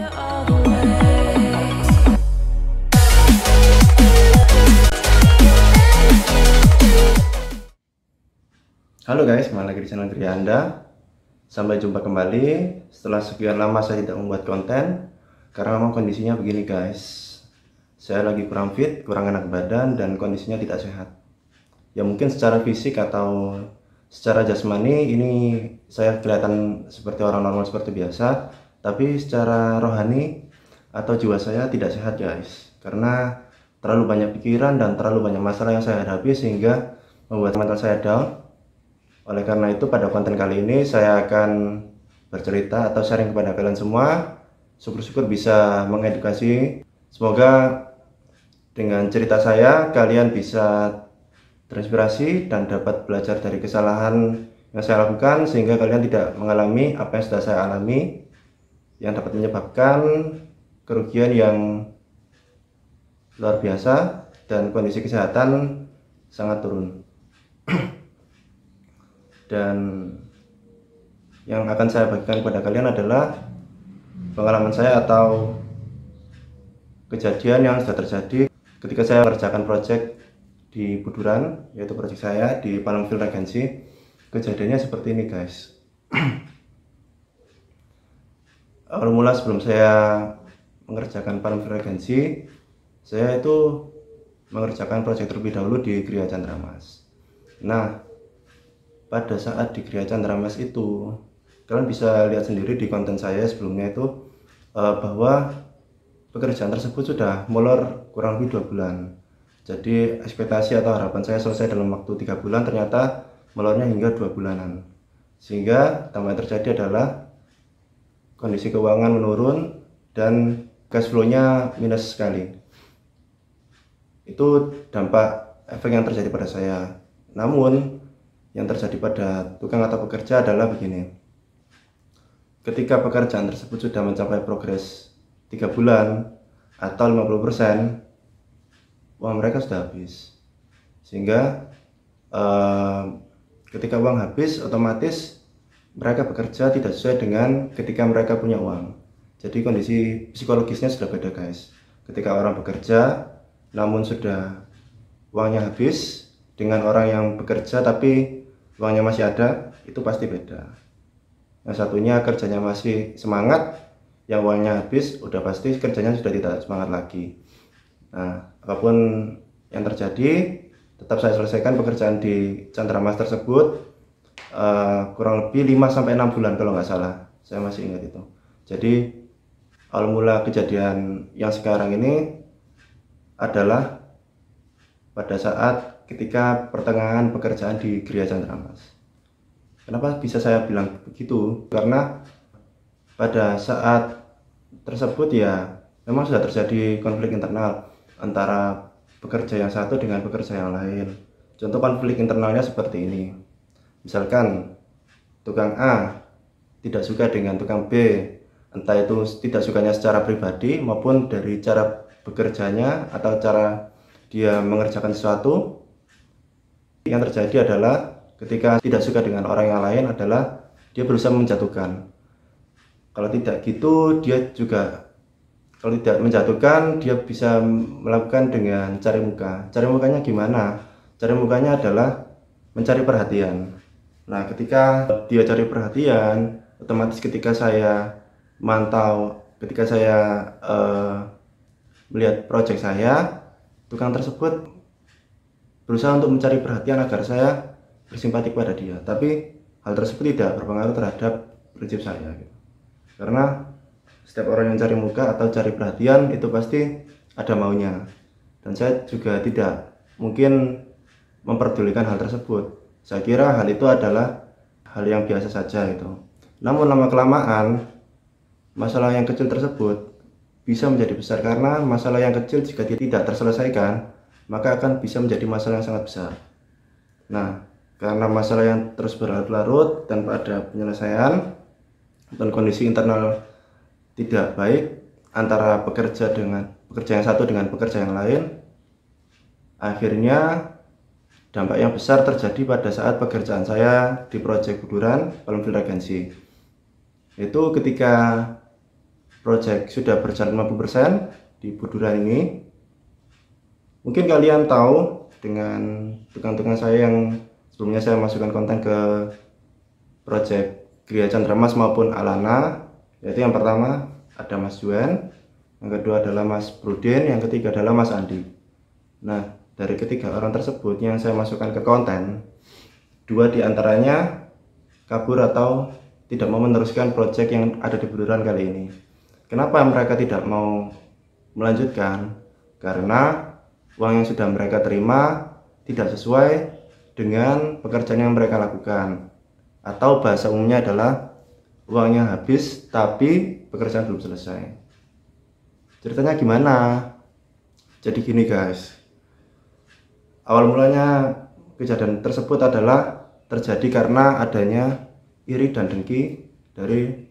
Halo guys, kembali lagi di channel Trianda. Sampai jumpa kembali setelah sekian lama saya tidak membuat konten karena memang kondisinya begini guys. Saya lagi kurang fit, kurang enak badan, dan kondisinya tidak sehat. Ya mungkin secara fisik atau secara jasmani ini saya kelihatan seperti orang normal seperti biasa, tapi secara rohani atau jiwa saya tidak sehat guys, karena terlalu banyak pikiran dan terlalu banyak masalah yang saya hadapi sehingga membuat mental saya down. Oleh karena itu pada konten kali ini saya akan bercerita atau sharing kepada kalian semua. Syukur-syukur bisa mengedukasi. Semoga dengan cerita saya kalian bisa terinspirasi dan dapat belajar dari kesalahan yang saya lakukan, sehingga kalian tidak mengalami apa yang sudah saya alami, yang dapat menyebabkan kerugian yang luar biasa dan kondisi kesehatan sangat turun. Dan yang akan saya bagikan kepada kalian adalah pengalaman saya atau kejadian yang sudah terjadi ketika saya mengerjakan proyek di Buduran, yaitu proyek saya di Palm Field Regency. Kejadiannya seperti ini guys. Awal mula sebelum saya mengerjakan Palm Field Regency, saya itu mengerjakan proyek terlebih dahulu di Gria Candramas. Nah, pada saat di Gria Candramas itu, kalian bisa lihat sendiri di konten saya sebelumnya itu bahwa pekerjaan tersebut sudah molor kurang lebih 2 bulan. Jadi ekspektasi atau harapan saya selesai dalam waktu 3 bulan, ternyata molornya hingga 2 bulanan. Sehingga dampak yang terjadi adalah kondisi keuangan menurun dan cash flow-nya minus sekali. Itu dampak efek yang terjadi pada saya. Namun yang terjadi pada tukang atau pekerja adalah begini. Ketika pekerjaan tersebut sudah mencapai progres 3 bulan atau 50%, uang mereka sudah habis. Sehingga ketika uang habis, otomatis mereka bekerja tidak sesuai dengan ketika mereka punya uang. Jadi kondisi psikologisnya sudah beda guys. Ketika orang bekerja namun sudah uangnya habis, dengan orang yang bekerja tapi uangnya masih ada, itu pasti beda. Yang satunya kerjanya masih semangat, yang uangnya habis, udah pasti kerjanya sudah tidak semangat lagi. Nah, apapun yang terjadi, tetap saya selesaikan pekerjaan di Candramas tersebut kurang lebih 5-6 bulan kalau nggak salah. Saya masih ingat itu. Jadi awal mula kejadian yang sekarang ini adalah pada saat ketika pertengahan pekerjaan di Gria Candramas. Kenapa bisa saya bilang begitu? Karena pada saat tersebut ya memang sudah terjadi konflik internal antara pekerja yang satu dengan pekerja yang lain. Contoh konflik internalnya seperti ini. Misalkan tukang A tidak suka dengan tukang B, entah itu tidak sukanya secara pribadi maupun dari cara bekerjanya atau cara dia mengerjakan sesuatu. Yang terjadi adalah ketika tidak suka dengan orang yang lain adalah dia berusaha menjatuhkan. Kalau tidak gitu, dia juga kalau tidak menjatuhkan, dia bisa melakukan dengan cari muka. Cari mukanya gimana? Cari mukanya adalah mencari perhatian. Nah, ketika dia cari perhatian, otomatis ketika saya mantau, ketika saya melihat proyek saya, tukang tersebut berusaha untuk mencari perhatian agar saya bersimpati kepada dia, tapi hal tersebut tidak berpengaruh terhadap prinsip saya gitu. Karena setiap orang yang cari muka atau cari perhatian itu pasti ada maunya, dan saya juga tidak mungkin memperdulikan hal tersebut. Saya kira hal itu adalah hal yang biasa saja itu. Namun lama kelamaan masalah yang kecil tersebut bisa menjadi besar, karena masalah yang kecil jika tidak terselesaikan maka akan bisa menjadi masalah yang sangat besar. Nah, karena masalah yang terus berlarut-larut tanpa ada penyelesaian dan kondisi internal tidak baik antara pekerja yang satu dengan pekerja yang lain, akhirnya dampak yang besar terjadi pada saat pekerjaan saya di proyek Buduran Palm Field Regency. Itu ketika project sudah berjalan 50% di Buduran ini. Mungkin kalian tahu dengan tukang-tukang saya yang sebelumnya saya masukkan konten ke project Gria Chandra Mas maupun Alana, yaitu yang pertama ada Mas Juan, yang kedua adalah Mas Bruden, yang ketiga adalah Mas Andi. Nah, dari ketiga orang tersebut yang saya masukkan ke konten, 2 diantaranya kabur atau tidak mau meneruskan project yang ada di Buduran kali ini. Kenapa mereka tidak mau melanjutkan? Karena uang yang sudah mereka terima tidak sesuai dengan pekerjaan yang mereka lakukan, atau bahasa umumnya adalah uangnya habis tapi pekerjaan belum selesai. Ceritanya gimana? Jadi gini guys, awal mulanya kejadian tersebut adalah terjadi karena adanya iri dan dengki dari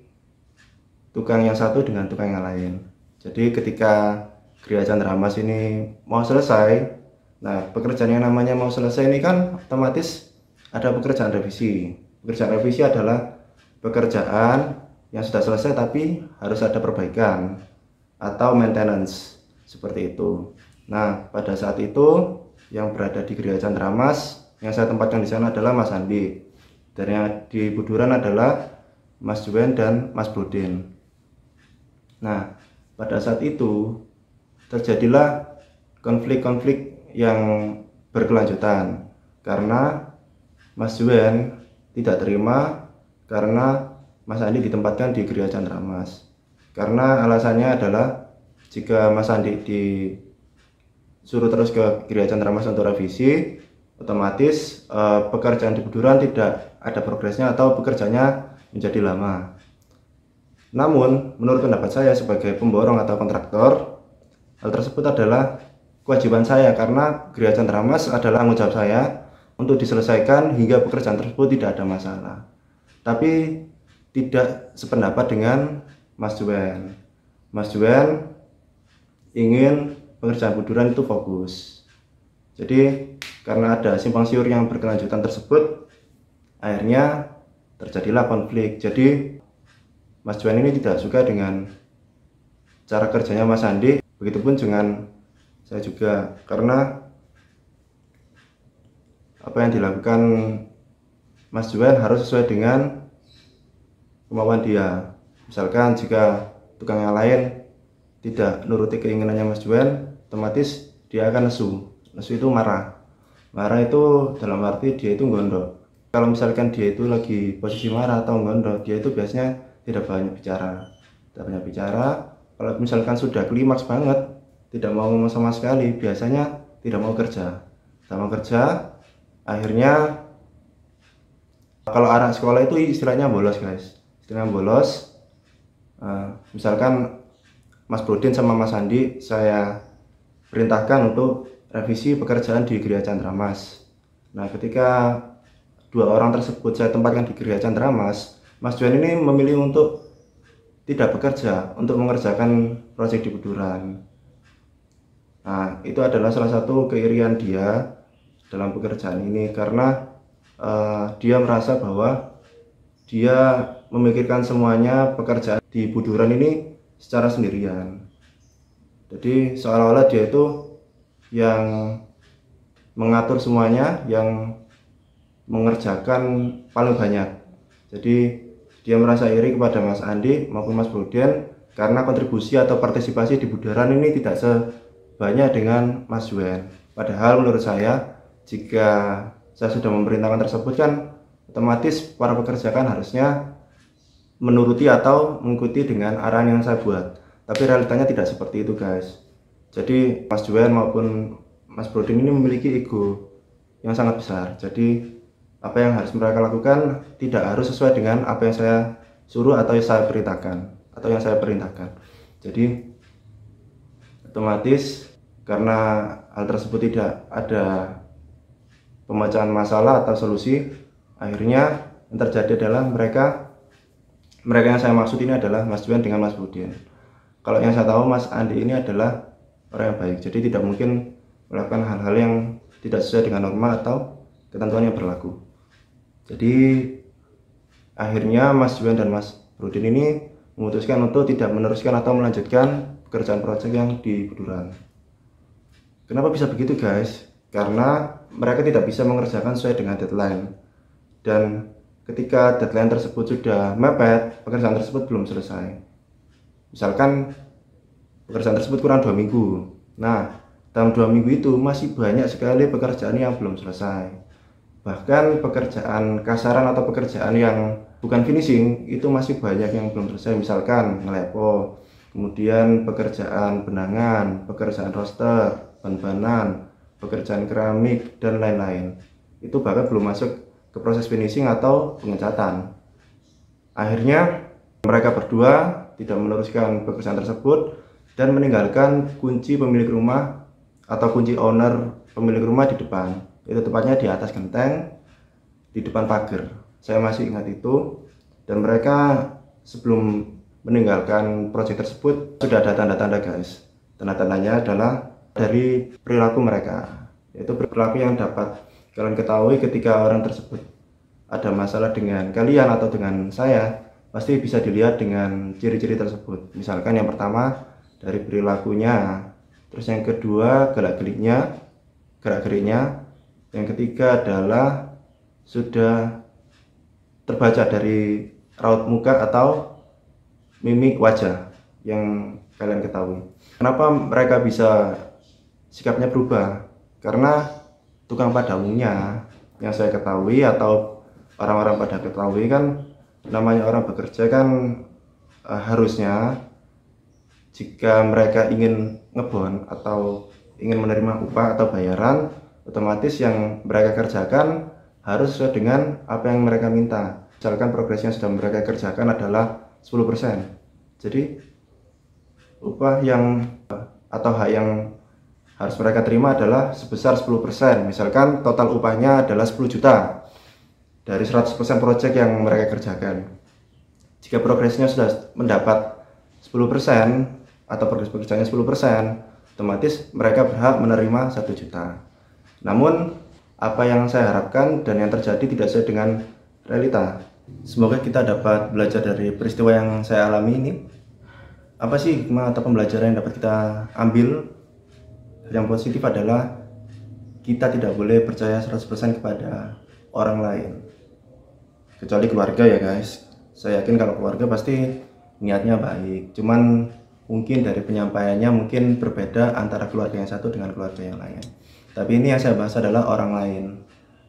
tukang yang satu dengan tukang yang lain. Jadi ketika Gria Chandra Mas ini mau selesai, nah pekerjaan yang namanya mau selesai ini kan otomatis ada pekerjaan revisi. Pekerjaan revisi adalah pekerjaan yang sudah selesai tapi harus ada perbaikan atau maintenance, seperti itu. Nah pada saat itu yang berada di Gria Chandra Mas yang saya tempatkan di sana adalah Mas Andi, dan yang di Buduran adalah Mas Juwen dan Mas Bruden. Nah pada saat itu terjadilah konflik-konflik yang berkelanjutan karena Mas Juwen tidak terima karena Mas Andi ditempatkan di Gria Chandra Mas. Karena alasannya adalah jika Mas Andi disuruh terus ke Gria Chandra Mas untuk revisi, otomatis pekerjaan di Buduran tidak ada progresnya atau pekerjaannya menjadi lama. Namun menurut pendapat saya sebagai pemborong atau kontraktor, hal tersebut adalah kewajiban saya karena Gria Chandra Mas adalah tanggung jawab saya untuk diselesaikan hingga pekerjaan tersebut tidak ada masalah. Tapi tidak sependapat dengan Mas Juwen. Mas Juwen ingin pekerjaan Buduran itu fokus. Jadi karena ada simpang siur yang berkelanjutan tersebut, akhirnya terjadilah konflik. Jadi Mas Juwen ini tidak suka dengan cara kerjanya Mas Andi. Begitupun dengan saya juga, karena apa yang dilakukan Mas Juwen harus sesuai dengan kemauan dia. Misalkan jika tukang yang lain tidak nuruti keinginannya Mas Juwen, otomatis dia akan nesu. Nesu itu marah. Marah itu dalam arti dia itu gondok. Kalau misalkan dia itu lagi posisi marah atau gondok, dia itu biasanya tidak banyak bicara. Tidak banyak bicara. Kalau misalkan sudah klimaks banget, tidak mau ngomong sama sekali, biasanya tidak mau kerja. Tidak mau kerja, akhirnya kalau anak sekolah itu istilahnya bolos guys. Istilahnya bolos. Misalkan Mas Bruden sama Mas Andi saya perintahkan untuk revisi pekerjaan di Gria Chandra Mas. Nah ketika 2 orang tersebut saya tempatkan di Gria Chandra Mas, Mas Juwen ini memilih untuk tidak bekerja, untuk mengerjakan proyek di Buduran. Nah itu adalah salah satu keirian dia dalam pekerjaan ini, karena dia merasa bahwa dia memikirkan semuanya pekerjaan di Buduran ini secara sendirian. Jadi seolah-olah dia itu yang mengatur semuanya, yang mengerjakan paling banyak. Jadi dia merasa iri kepada Mas Andi maupun Mas Bruden karena kontribusi atau partisipasi di Buduran ini tidak sebanyak dengan Mas Juwen. Padahal menurut saya, jika saya sudah memerintahkan tersebut kan otomatis para pekerja kan harusnya menuruti atau mengikuti dengan arahan yang saya buat. Tapi realitanya tidak seperti itu guys. Jadi Mas Juwen maupun Mas Bruden ini memiliki ego yang sangat besar. Jadi apa yang harus mereka lakukan tidak harus sesuai dengan apa yang saya suruh atau yang saya perintahkan. Jadi otomatis karena hal tersebut tidak ada pemecahan masalah atau solusi, akhirnya yang terjadi adalah mereka yang saya maksud ini adalah Mas Juwen dengan Mas Bruden. Kalau yang saya tahu Mas Andi ini adalah orang yang baik, jadi tidak mungkin melakukan hal-hal yang tidak sesuai dengan norma atau ketentuan yang berlaku. Jadi akhirnya Mas Juwen dan Mas Bruden ini memutuskan untuk tidak meneruskan atau melanjutkan pekerjaan proyek yang di Buduran. Kenapa bisa begitu guys? Karena mereka tidak bisa mengerjakan sesuai dengan deadline, dan ketika deadline tersebut sudah mepet, pekerjaan tersebut belum selesai. Misalkan pekerjaan tersebut kurang 2 minggu. Nah, dalam 2 minggu itu masih banyak sekali pekerjaan yang belum selesai. Bahkan pekerjaan kasaran atau pekerjaan yang bukan finishing itu masih banyak yang belum selesai. Misalkan ngelepo, kemudian pekerjaan benangan, pekerjaan roster, ban-banan, pekerjaan keramik, dan lain-lain. Itu bahkan belum masuk ke proses finishing atau pengecatan. Akhirnya mereka berdua tidak meneruskan pekerjaan tersebut dan meninggalkan kunci pemilik rumah atau kunci owner pemilik rumah di depan. Itu tepatnya di atas genteng, di depan pagar. Saya masih ingat itu. Dan mereka sebelum meninggalkan proyek tersebut sudah ada tanda-tanda guys. Tanda-tandanya adalah dari perilaku mereka, yaitu perilaku yang dapat kalian ketahui ketika orang tersebut ada masalah dengan kalian atau dengan saya. Pasti bisa dilihat dengan ciri-ciri tersebut. Misalkan yang pertama dari perilakunya, terus yang kedua gerak-geriknya, yang ketiga adalah sudah terbaca dari raut muka atau mimik wajah yang kalian ketahui. Kenapa mereka bisa sikapnya berubah? Karena tukang pada umumnya yang saya ketahui atau orang-orang pada ketahui kan, namanya orang bekerja kan harusnya jika mereka ingin ngebon atau ingin menerima upah atau bayaran, otomatis yang mereka kerjakan harus sesuai dengan apa yang mereka minta. Misalkan progres yang sudah mereka kerjakan adalah 10%. Jadi upah yang atau hak yang harus mereka terima adalah sebesar 10%. Misalkan total upahnya adalah 10 juta dari 100% proyek yang mereka kerjakan. Jika progresnya sudah mendapat 10% atau progres pekerjaannya 10%, otomatis mereka berhak menerima 1 juta. Namun apa yang saya harapkan dan yang terjadi tidak sesuai dengan realita. Semoga kita dapat belajar dari peristiwa yang saya alami ini. Apa sih hikmah atau pembelajaran yang dapat kita ambil? Yang positif adalah kita tidak boleh percaya 100% kepada orang lain, kecuali keluarga ya guys. Saya yakin kalau keluarga pasti niatnya baik, cuman mungkin dari penyampaiannya mungkin berbeda antara keluarga yang satu dengan keluarga yang lain. Tapi ini yang saya bahas adalah orang lain.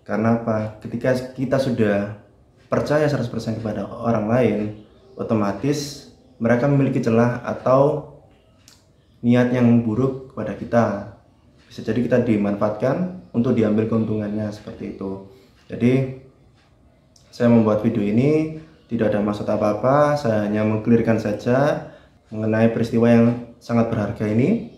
Karena apa? Ketika kita sudah percaya 100% kepada orang lain, otomatis mereka memiliki celah atau niat yang buruk kepada kita. Bisa jadi kita dimanfaatkan untuk diambil keuntungannya, seperti itu. Jadi saya membuat video ini tidak ada maksud apa-apa, saya hanya mengklirkan saja mengenai peristiwa yang sangat berharga ini.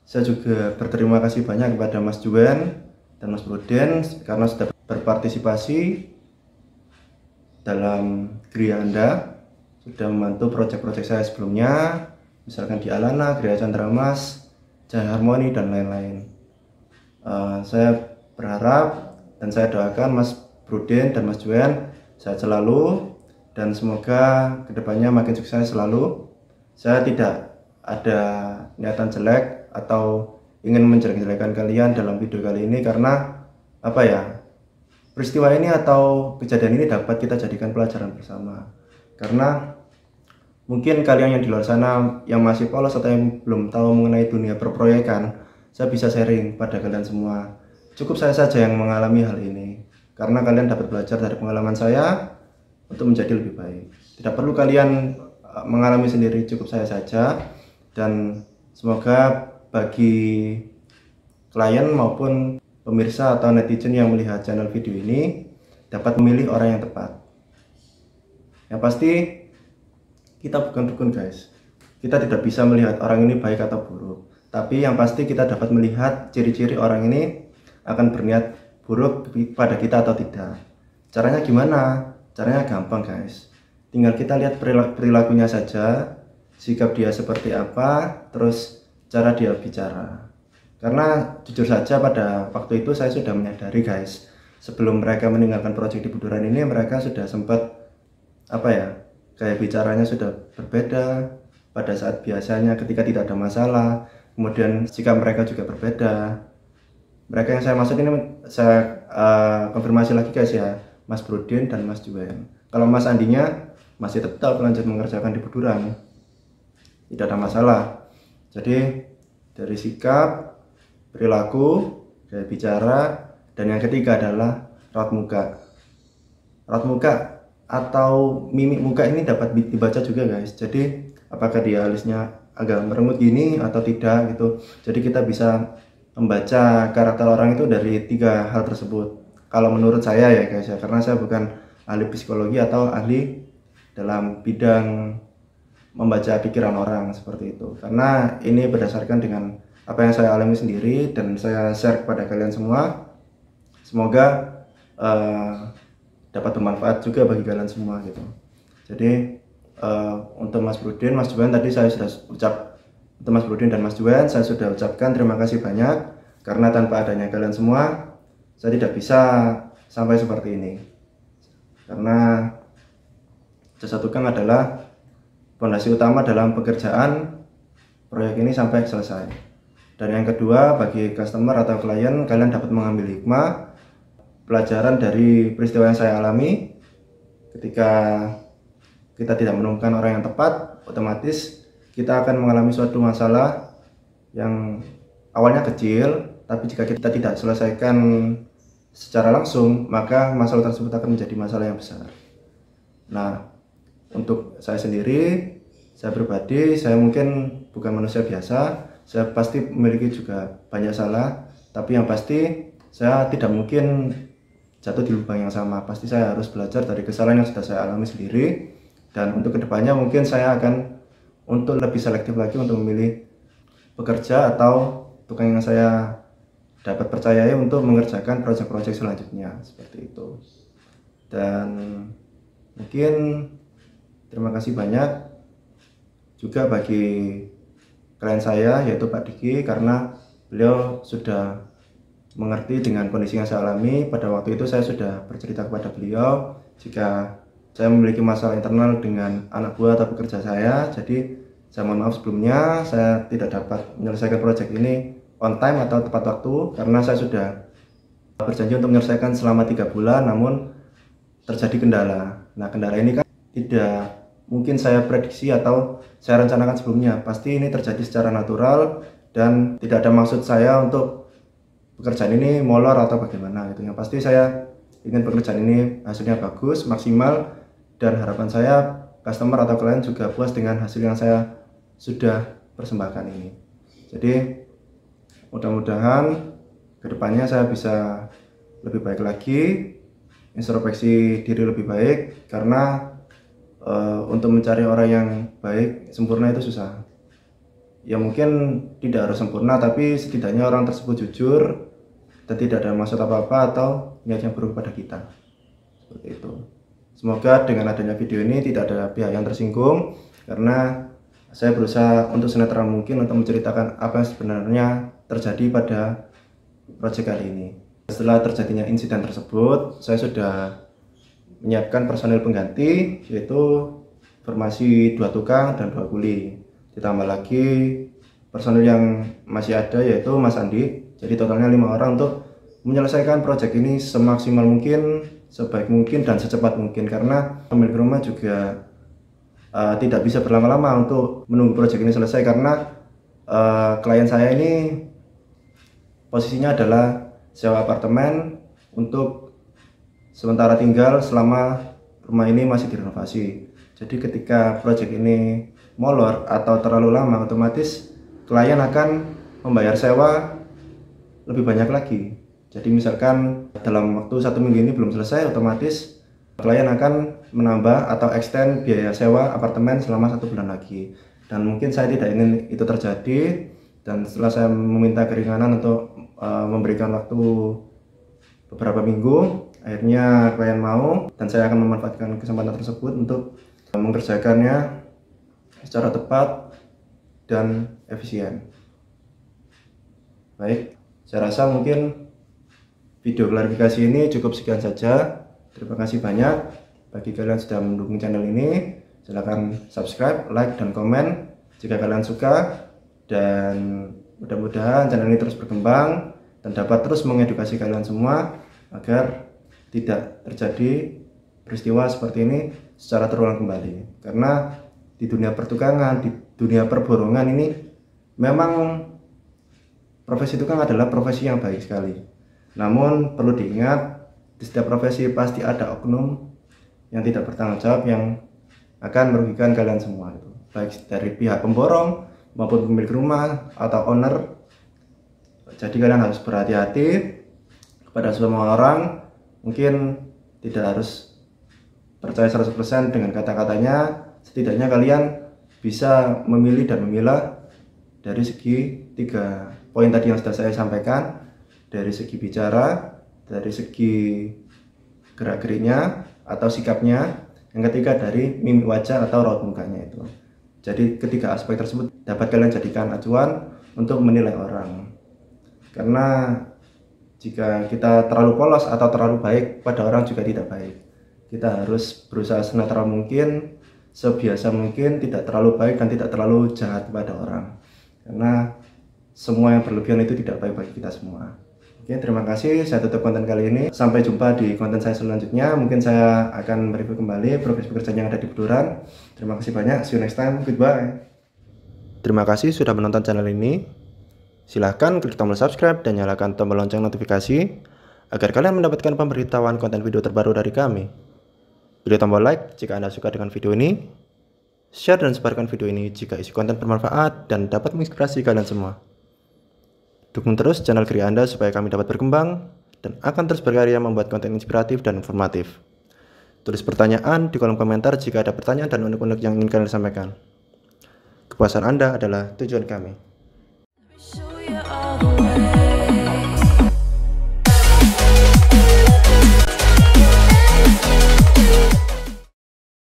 Saya juga berterima kasih banyak kepada Mas Juwen dan Mas Broden karena sudah berpartisipasi dalam Gria Anda, sudah membantu proyek-proyek saya sebelumnya, misalkan di Alana, Gria Chandra Mas, Jaya Harmoni, dan lain-lain. Saya berharap dan saya doakan Mas Broden dan Mas Juwen sehat selalu, dan semoga kedepannya makin sukses selalu. Saya tidak ada niatan jelek atau ingin menjelek-jelekan kalian dalam video kali ini, karena apa ya, peristiwa ini atau kejadian ini dapat kita jadikan pelajaran bersama. Karena mungkin kalian yang di luar sana yang masih polos atau yang belum tahu mengenai dunia perproyekan, saya bisa sharing pada kalian semua. Cukup saya saja yang mengalami hal ini, karena kalian dapat belajar dari pengalaman saya untuk menjadi lebih baik. Tidak perlu kalian mengalami sendiri, cukup saya saja. Dan semoga bagi klien maupun pemirsa atau netizen yang melihat channel video ini dapat memilih orang yang tepat. Yang pasti kita bukan dukun guys, kita tidak bisa melihat orang ini baik atau buruk, tapi yang pasti kita dapat melihat ciri-ciri orang ini akan berniat buruk pada kita atau tidak. Caranya gimana? Caranya gampang guys, tinggal kita lihat perilakunya saja, sikap dia seperti apa, terus cara dia bicara. Karena jujur saja pada waktu itu saya sudah menyadari guys, sebelum mereka meninggalkan proyek di Buduran ini, mereka sudah sempat apa ya, gaya bicaranya sudah berbeda pada saat biasanya ketika tidak ada masalah. Kemudian sikap mereka juga berbeda. Mereka yang saya maksud ini saya konfirmasi lagi guys ya, Mas Brodin dan Mas Juwen. Kalau Mas Andinya masih tetap lanjut mengerjakan di Buduran, tidak ada masalah. Jadi dari sikap, perilaku, gaya bicara, dan yang ketiga adalah raut muka. Raut muka atau mimik muka ini dapat dibaca juga guys. Jadi apakah dia alisnya agak merengut gini atau tidak gitu. Jadi kita bisa membaca karakter orang itu dari 3 hal tersebut. Kalau menurut saya ya guys ya, karena saya bukan ahli psikologi atau ahli dalam bidang membaca pikiran orang seperti itu. Karena ini berdasarkan dengan apa yang saya alami sendiri dan saya share kepada kalian semua. Semoga dapat bermanfaat juga bagi kalian semua gitu. Jadi untuk Mas Brodin, Mas Juwen tadi saya sudah ucap. Untuk Mas Brodin dan Mas Juwen saya sudah ucapkan terima kasih banyak, karena tanpa adanya kalian semua saya tidak bisa sampai seperti ini. Karena jasa tukang adalah fondasi utama dalam pekerjaan proyek ini sampai selesai. Dan yang kedua, bagi customer atau klien, kalian dapat mengambil hikmah pelajaran dari peristiwa yang saya alami. Ketika kita tidak menemukan orang yang tepat, otomatis kita akan mengalami suatu masalah yang awalnya kecil, tapi jika kita tidak selesaikan secara langsung, maka masalah tersebut akan menjadi masalah yang besar. Nah, untuk saya sendiri, saya pribadi, saya mungkin bukan manusia biasa, saya pasti memiliki juga banyak salah, tapi yang pasti saya tidak mungkin jatuh di lubang yang sama. Pasti saya harus belajar dari kesalahan yang sudah saya alami sendiri, dan untuk kedepannya mungkin saya akan untuk lebih selektif lagi untuk memilih pekerja atau tukang yang saya dapat percayai untuk mengerjakan proyek-proyek selanjutnya, seperti itu. Dan mungkin terima kasih banyak juga bagi klien saya, yaitu Pak Diki, karena beliau sudah mengerti dengan kondisi yang saya alami. Pada waktu itu saya sudah bercerita kepada beliau jika saya memiliki masalah internal dengan anak buah atau pekerja saya. Jadi saya mohon maaf sebelumnya, saya tidak dapat menyelesaikan proyek ini on time atau tepat waktu, karena saya sudah berjanji untuk menyelesaikan selama 3 bulan, namun terjadi kendala. Nah, kendala ini kan tidak mungkin saya prediksi atau saya rencanakan sebelumnya. Pasti ini terjadi secara natural dan tidak ada maksud saya untuk pekerjaan ini molor atau bagaimana gitu. Yang pasti saya ingin pekerjaan ini hasilnya bagus, maksimal, dan harapan saya customer atau klien juga puas dengan hasil yang saya sudah persembahkan ini. Jadi mudah-mudahan kedepannya saya bisa lebih baik lagi, introspeksi diri lebih baik, karena untuk mencari orang yang baik sempurna itu susah. Ya mungkin tidak harus sempurna, tapi setidaknya orang tersebut jujur dan tidak ada maksud apa-apa atau niat yang buruk pada kita. Seperti itu. Semoga dengan adanya video ini tidak ada pihak yang tersinggung, karena saya berusaha untuk senetral mungkin untuk menceritakan apa yang sebenarnya terjadi pada proyek kali ini. Setelah terjadinya insiden tersebut, saya sudah menyiapkan personil pengganti, yaitu formasi 2 tukang dan 2 kuli. Ditambah lagi personil yang masih ada, yaitu Mas Andi. Jadi totalnya 5 orang untuk menyelesaikan proyek ini semaksimal mungkin, sebaik mungkin, dan secepat mungkin. Karena pemilik rumah juga tidak bisa berlama-lama untuk menunggu proyek ini selesai, karena klien saya ini posisinya adalah sewa apartemen untuk sementara tinggal selama rumah ini masih direnovasi. Jadi ketika proyek ini molor atau terlalu lama, otomatis klien akan membayar sewa lebih banyak lagi. Jadi misalkan dalam waktu 1 minggu ini belum selesai, otomatis klien akan menambah atau extend biaya sewa apartemen selama 1 bulan lagi. Dan mungkin saya tidak ingin itu terjadi, dan setelah saya meminta keringanan untuk memberikan waktu beberapa minggu, akhirnya klien mau, dan saya akan memanfaatkan kesempatan tersebut untuk mengerjakannya secara tepat dan efisien. Baik, saya rasa mungkin video klarifikasi ini cukup sekian saja. Terima kasih banyak bagi kalian sudah mendukung channel ini. Silahkan subscribe, like, dan komen jika kalian suka. Dan mudah-mudahan channel ini terus berkembang dan dapat terus mengedukasi kalian semua agar tidak terjadi peristiwa seperti ini secara terulang kembali. Karena di dunia pertukangan, di dunia perborongan ini memang profesi tukang adalah profesi yang baik sekali. Namun perlu diingat, di setiap profesi pasti ada oknum yang tidak bertanggung jawab yang akan merugikan kalian semua, itu baik dari pihak pemborong maupun pemilik rumah atau owner. Jadi kalian harus berhati-hati kepada semua orang. Mungkin tidak harus percaya 100% dengan kata-katanya, setidaknya kalian bisa memilih dan memilah dari segi 3 poin tadi yang sudah saya sampaikan, dari segi bicara, dari segi gerak-geriknya atau sikapnya, yang ketiga dari mimik wajah atau raut mukanya itu. Jadi ketiga aspek tersebut dapat kalian jadikan acuan untuk menilai orang. Karena jika kita terlalu polos atau terlalu baik pada orang juga tidak baik. Kita harus berusaha senetral mungkin, sebiasa mungkin, tidak terlalu baik dan tidak terlalu jahat pada orang. Karena semua yang berlebihan itu tidak baik bagi kita semua. Oke, terima kasih. Saya tutup konten kali ini. Sampai jumpa di konten saya selanjutnya. Mungkin saya akan mereview kembali progres pekerjaan yang ada di Beduran. Terima kasih banyak. See you next time. Goodbye. Terima kasih sudah menonton channel ini. Silahkan klik tombol subscribe dan nyalakan tombol lonceng notifikasi agar kalian mendapatkan pemberitahuan konten video terbaru dari kami. Pilih tombol like jika Anda suka dengan video ini. Share dan sebarkan video ini jika isi konten bermanfaat dan dapat menginspirasi kalian semua. Dukung terus channel Kria Anda supaya kami dapat berkembang dan akan terus berkarya membuat konten inspiratif dan informatif. Tulis pertanyaan di kolom komentar jika ada pertanyaan dan unek-unek yang ingin kalian sampaikan. Kepuasan Anda adalah tujuan kami.